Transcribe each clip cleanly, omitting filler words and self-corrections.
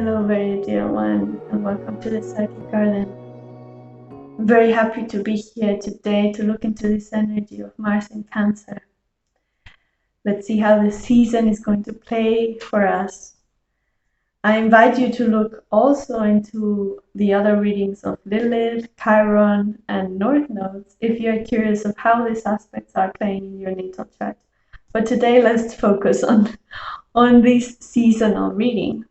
Hello, very dear one, and welcome to the Psychic Garden. I'm very happy to be here today to look into this energy of Mars in Cancer. Let's see how this season is going to play for us. I invite you to look also into the other readings of Lilith, Chiron, and North Nodes if you're curious of how these aspects are playing in your natal chart. But today, let's focus on this seasonal reading.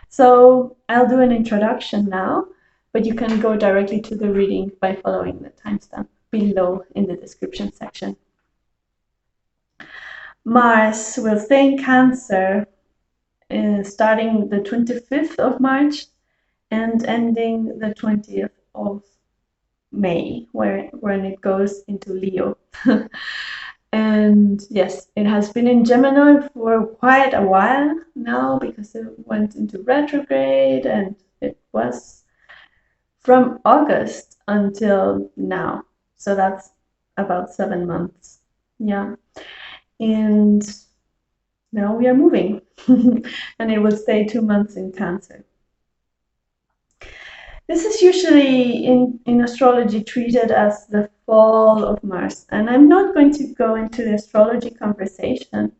So I'll do an introduction now, but you can go directly to the reading by following the timestamp below in the description section. Mars will stay in Cancer starting the 25th of March and ending the 20th of May, when it goes into Leo. And yes, it has been in Gemini for quite a while now because it went into retrograde, and it was from August until now. So that's about 7 months. Yeah. And now we are moving and it will stay 2 months in Cancer. This is usually in astrology treated as the fall of Mars, and I'm not going to go into the astrology conversation,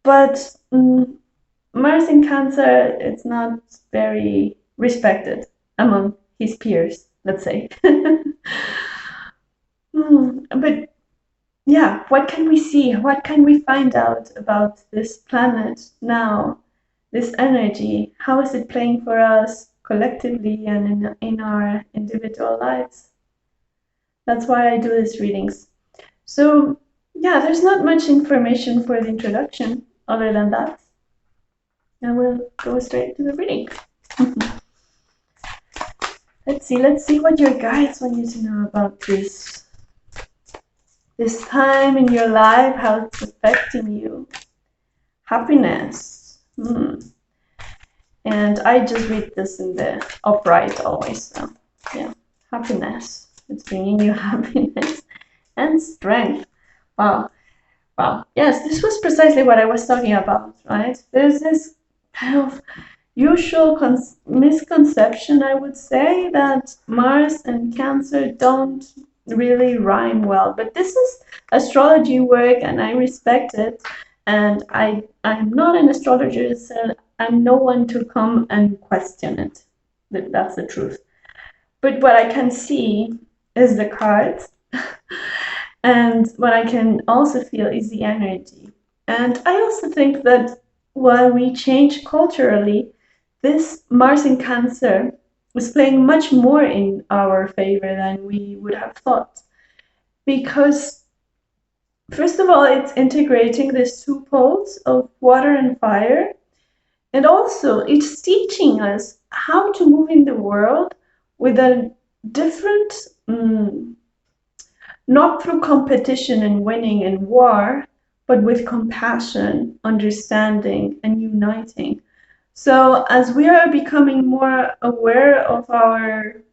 but Mars in Cancer, it's not very respected among his peers, let's say. But yeah, what can we see? What can we find out about this planet now, this energy? How is it playing for us collectively and in our individual lives? That's why I do these readings. So yeah, there's not much information for the introduction other than that. I will go straight to the reading. Let's see what your guides want you to know about this time in your life, how it's affecting you. Happiness. And I just read this in the upright always. So yeah, happiness. It's bringing you happiness and strength. Wow. Yes, this was precisely what I was talking about, right? There's this kind of usual misconception, I would say, that Mars and Cancer don't really rhyme well. But this is astrology work, and I respect it. And I'm not an astrologer, so I'm no one to come and question it. That's the truth. But what I can see is the cards. And what I can also feel is the energy. And I also think that while we change culturally, this Mars in Cancer is playing much more in our favor than we would have thought. Because, first of all, it's integrating these two poles of water and fire. And also, it's teaching us how to move in the world with a different, not through competition and winning and war, but with compassion, understanding, and uniting. So as we are becoming more aware of our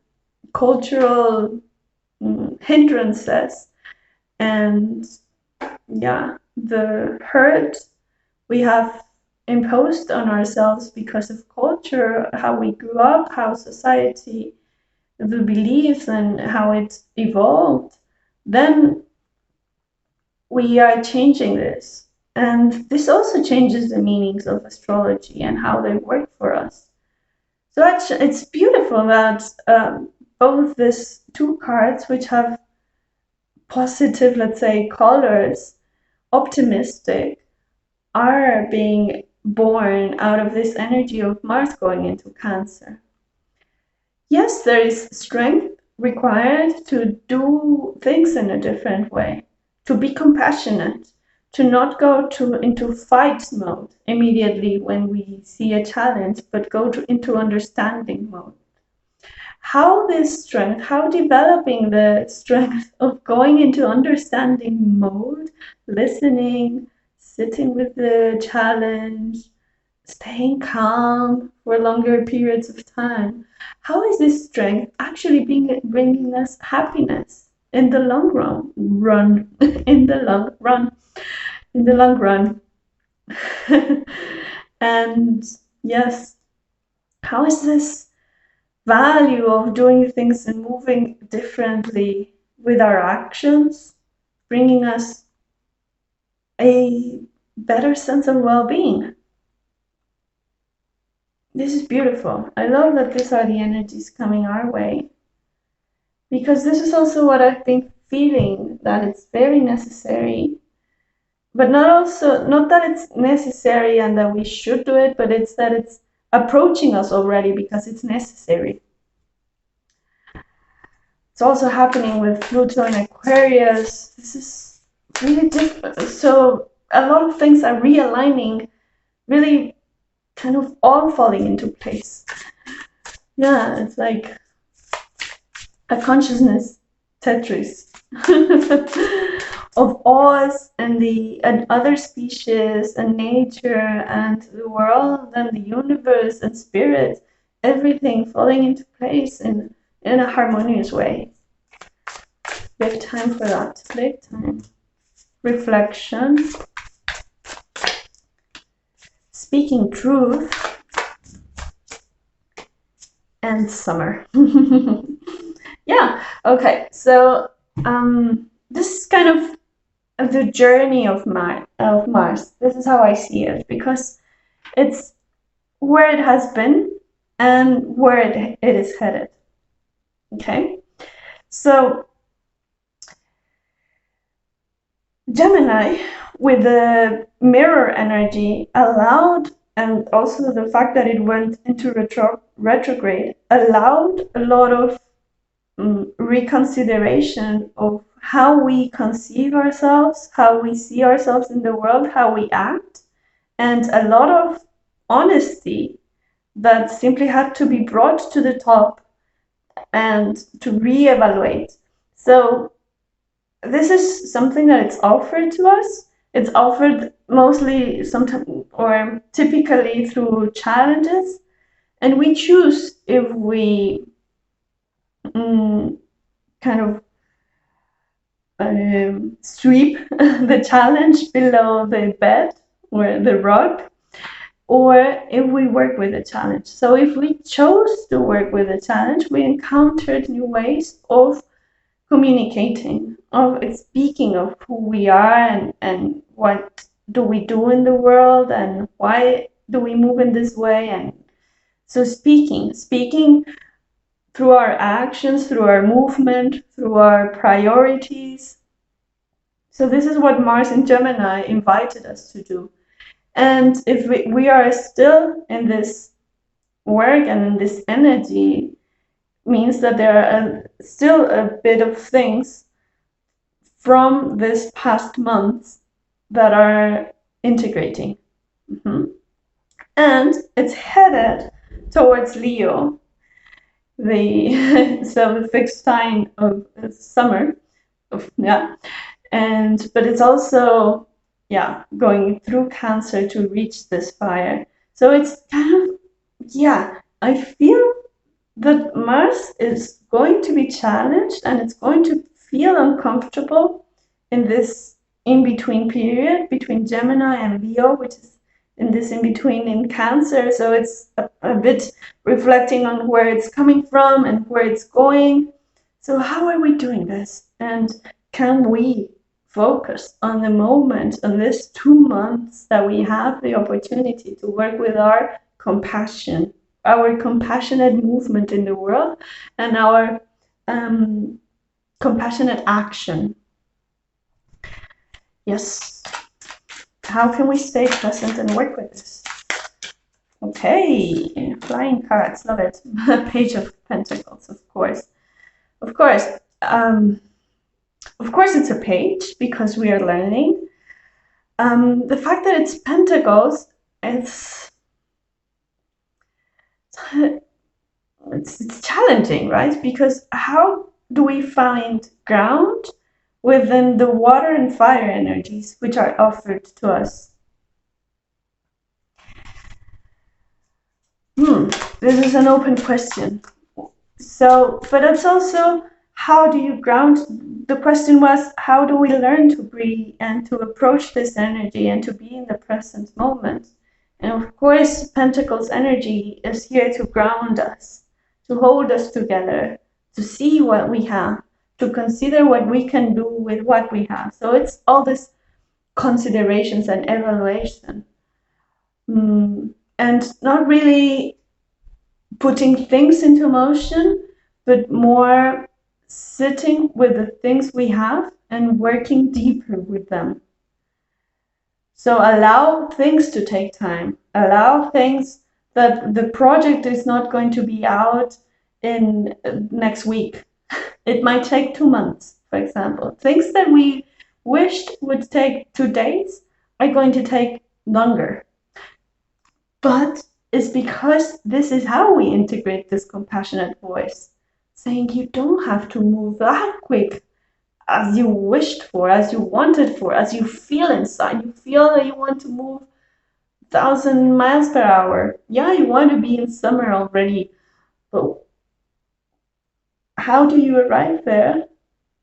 cultural hindrances and the hurt we have imposed on ourselves because of culture, how we grew up, how society, the beliefs, and how it evolved, then we are changing this. And this also changes the meanings of astrology and how they work for us. So it's beautiful that both these two cards, which have positive, let's say, colors, optimistic, are being born out of this energy of Mars going into Cancer. Yes, there is strength required to do things in a different way, to be compassionate, to not go into fight mode immediately when we see a challenge, but go into understanding mode. How developing the strength of going into understanding mode, listening, sitting with the challenge, staying calm for longer periods of time. How is this strength actually bringing us happiness in the long run? In the long run. And yes, how is this value of doing things and moving differently with our actions bringing us a better sense of well-being? This is beautiful. I love that these are the energies coming our way, because this is also what I've been feeling, that it's very necessary, but not that it's necessary and that we should do it, but it's that it's approaching us already because it's necessary. It's also happening with Pluto and Aquarius. This is really different. So a lot of things are realigning, really kind of all falling into place. Yeah, it's like a consciousness Tetris of us and other species and nature and the world and the universe and spirit, everything falling into place in a harmonious way. Big time for that, big time. Reflection, speaking truth, and summer. Yeah, okay, so this is kind of the journey of Mars. This is how I see it, because it's where it has been and where it is headed. Okay, so Gemini, with the mirror energy, allowed, and also the fact that it went into retrograde, allowed a lot of reconsideration of how we conceive ourselves, how we see ourselves in the world, how we act, and a lot of honesty that simply had to be brought to the top and to reevaluate. So this is something that it's offered to us. It's offered mostly sometimes or typically through challenges, and we choose if we kind of sweep the challenge below the bed or the rug, or if we work with the challenge. So if we chose to work with the challenge, we encountered new ways of communicating, of speaking of who we are and what do we do in the world and why do we move in this way. And so speaking through our actions, through our movement, through our priorities. So this is what Mars in Gemini invited us to do. And if we are still in this work and in this energy, means that there are still a bit of things from this past months that are integrating. And it's headed towards Leo, the fixed sign of summer. But it's also going through Cancer to reach this fire. So it's kind of I feel that Mars is going to be challenged and it's going to feel uncomfortable in this in-between period between Gemini and Leo, which is in this in-between in Cancer. So it's a bit reflecting on where it's coming from and where it's going. So how are we doing this? And can we focus on the moment, on this 2 months that we have the opportunity to work with our compassion, our compassionate movement in the world, and our compassionate action? Yes. How can we stay present and work with this? Okay, flying cards, love it. Page of Pentacles, of course. Of course, it's a page because we are learning. The fact that it's Pentacles, it's challenging, right? Because how do we find ground within the water and fire energies which are offered to us? This is an open question. So, but it's also, how do you ground? The question was, how do we learn to breathe and to approach this energy and to be in the present moment? And of course, Pentacles energy is here to ground us, to hold us together, to see what we have, to consider what we can do with what we have. So it's all this considerations and evaluation. And not really putting things into motion, but more sitting with the things we have and working deeper with them. So allow things to take time. Allow things that the project is not going to be out in next week. It might take 2 months, for example. Things that we wished would take 2 days are going to take longer. But it's because this is how we integrate this compassionate voice, saying you don't have to move that quick as you wished for, as you wanted for, as you feel inside. You feel that you want to move 1,000 miles per hour. Yeah, you want to be in summer already, but how do you arrive there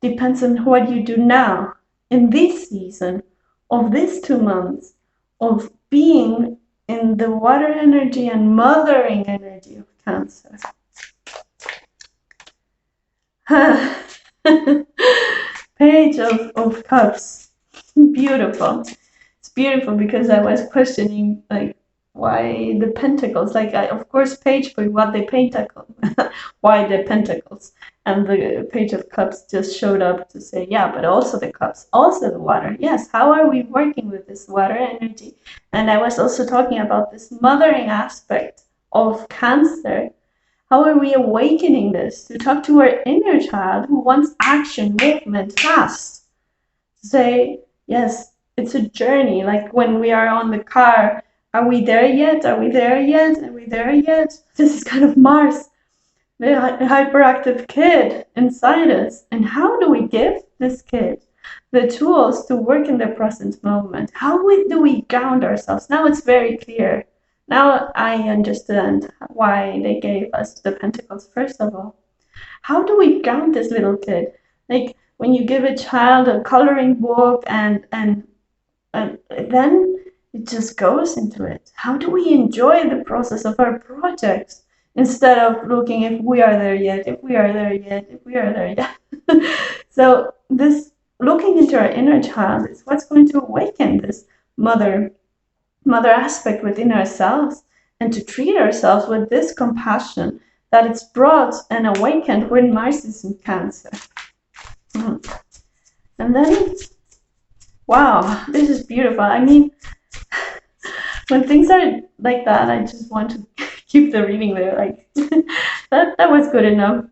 depends on what you do now, in this season, of these 2 months, of being in the water energy and mothering energy of Cancer. Page of Cups. Beautiful. It's beautiful because I was questioning, like, why the pentacles? Like, of course, page for what the pentacle, why the pentacles? And the Page of Cups just showed up to say, yeah, but also the cups, also the water. Yes, how are we working with this water energy? And I was also talking about this mothering aspect of Cancer. How are we awakening this to talk to our inner child who wants action, movement, fast? To say, yes, it's a journey. Like when we are on the car, are we there yet? Are we there yet? Are we there yet? This is kind of Mars, the hyperactive kid inside us. And how do we give this kid the tools to work in the present moment? How do we ground ourselves? Now it's very clear. Now I understand why they gave us the pentacles, first of all. How do we ground this little kid? Like when you give a child a coloring book and then it just goes into it. How do we enjoy the process of our projects instead of looking if we are there yet, if we are there yet, if we are there yet? So this looking into our inner child is what's going to awaken this mother aspect within ourselves, and to treat ourselves with this compassion that it's brought and awakened when Mars is in Cancer. And then, wow, this is beautiful. I mean, when things are like that, I just want to keep the reading there. Like that was good enough.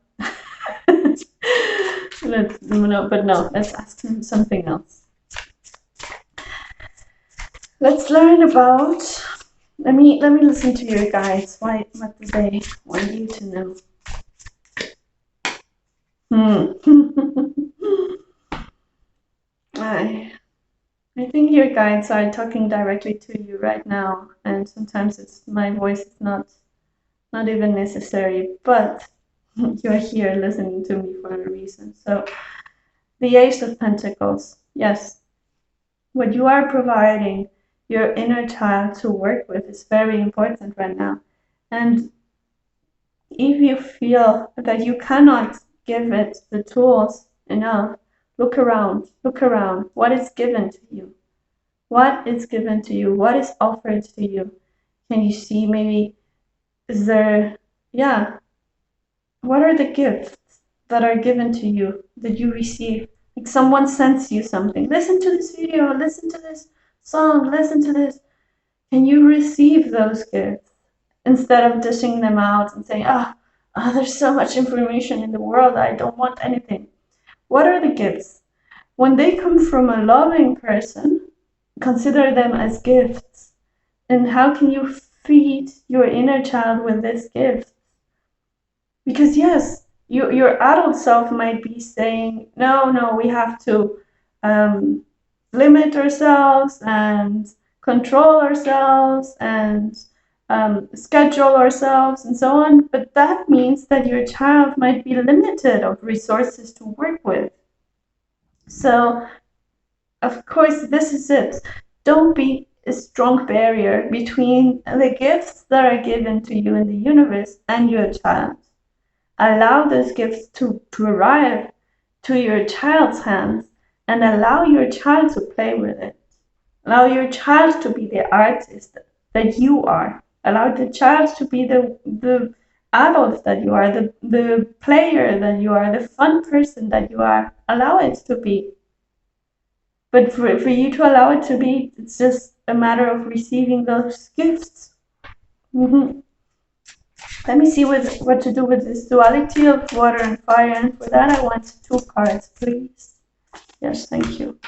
But no, let's ask him something else. Let's learn about. Let me listen to your guides. What do they want you to know? I think your guides are talking directly to you right now, and sometimes it's my voice is not even necessary, but you're here listening to me for a reason. So the Ace of Pentacles, yes, what you are providing your inner child to work with is very important right now. And if you feel that you cannot give it the tools enough, look around. What is given to you? What is given to you? What is offered to you? Can you see maybe, is there, yeah, what are the gifts that are given to you that you receive? Like someone sends you something. Listen to this video, listen to this song, listen to this. Can you receive those gifts instead of dishing them out and saying, there's so much information in the world, I don't want anything. What are the gifts? When they come from a loving person, consider them as gifts. And how can you feed your inner child with this gift? Because yes, your adult self might be saying, no, we have to limit ourselves and control ourselves and schedule ourselves and so on. But that means that your child might be limited of resources to work with. So, of course, this is it. Don't be a strong barrier between the gifts that are given to you in the universe and your child. Allow those gifts to arrive to your child's hands and allow your child to play with it. Allow your child to be the artist that you are. Allow the child to be the adult that you are, the player that you are, the fun person that you are. Allow it to be. But for you to allow it to be, it's just a matter of receiving those gifts. Mm-hmm. Let me see what to do with this duality of water and fire. And for that, I want 2 cards, please. Yes, thank you.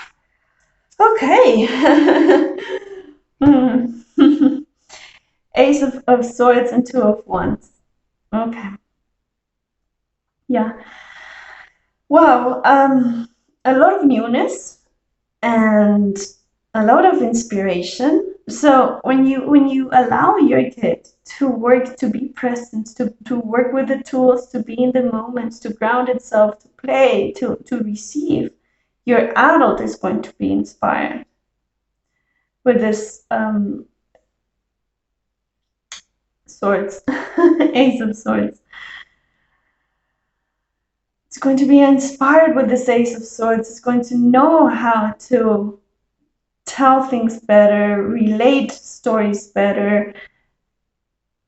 Okay. Ace of Swords and 2 of Wands. Okay. Yeah. Wow. A lot of newness and a lot of inspiration. So when you allow your kid to work, to be present, to work with the tools, to be in the moment, to ground itself, to play, to receive, your adult is going to be inspired with this swords, Ace of Swords. It's going to be inspired with this Ace of Swords. It's going to know how to tell things better, relate stories better,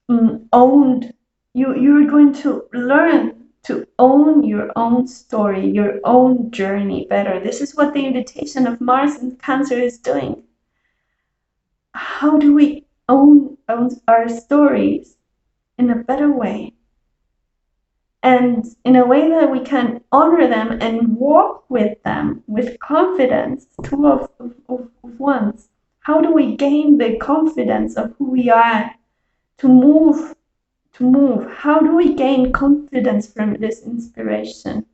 owned. You're going to learn to own your own story, your own journey better. This is what the invitation of Mars in Cancer is doing. How do we own our stories in a better way? And in a way that we can honor them and walk with them with confidence. 2 of Wands. How do we gain the confidence of who we are to move? How do we gain confidence from this inspiration?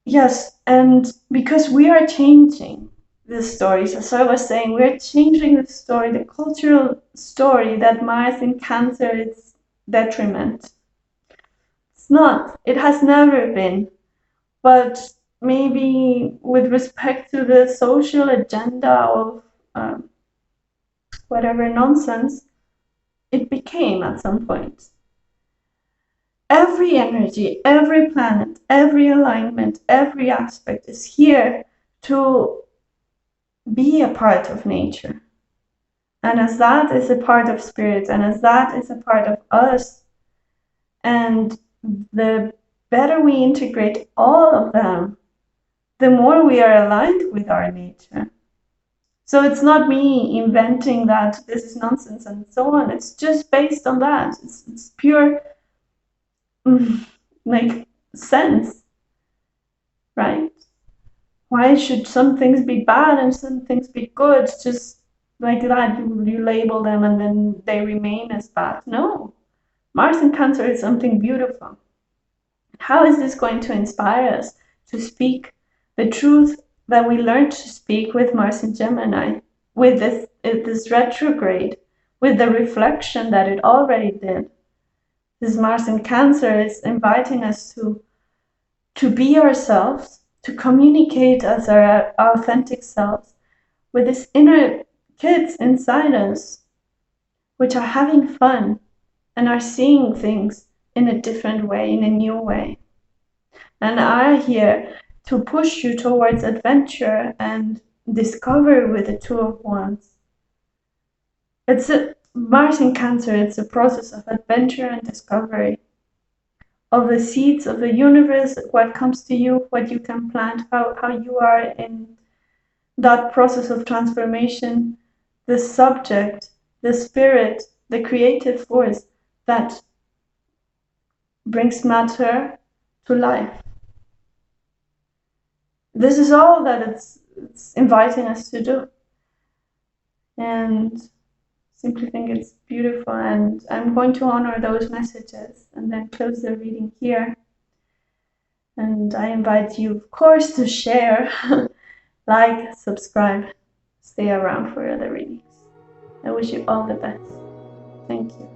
Yes, and because we are changing the stories, as I was saying, we're changing the story, the cultural story that Mars in Cancer is detriment. It's not. It has never been. But maybe with respect to the social agenda of whatever nonsense, it became at some point. Every energy, every planet, every alignment, every aspect is here to be a part of nature. And as that is a part of spirit, and as that is a part of us, and the better we integrate all of them, the more we are aligned with our nature. So it's not me inventing that this is nonsense and so on. It's just based on that. It's pure like sense, right? Why should some things be bad and some things be good? Just like that, you label them and then they remain as bad. No, Mars in Cancer is something beautiful. How is this going to inspire us to speak the truth that we learned to speak with Mars in Gemini, with this retrograde, with the reflection that it already did? This Mars in Cancer is inviting us to be ourselves, to communicate as our authentic selves with these inner kids inside us, which are having fun and are seeing things in a different way, in a new way, and are here to push you towards adventure and discover with the 2 of Wands. It's a Mars in Cancer, it's a process of adventure and discovery, of the seeds of the universe, what comes to you, what you can plant, how you are in that process of transformation, the subject, the spirit, the creative force that brings matter to life. This is all that it's inviting us to do. And simply think it's beautiful, and I'm going to honor those messages and then close the reading here. And I invite you, of course, to share, like, subscribe, stay around for other readings. I wish you all the best. Thank you.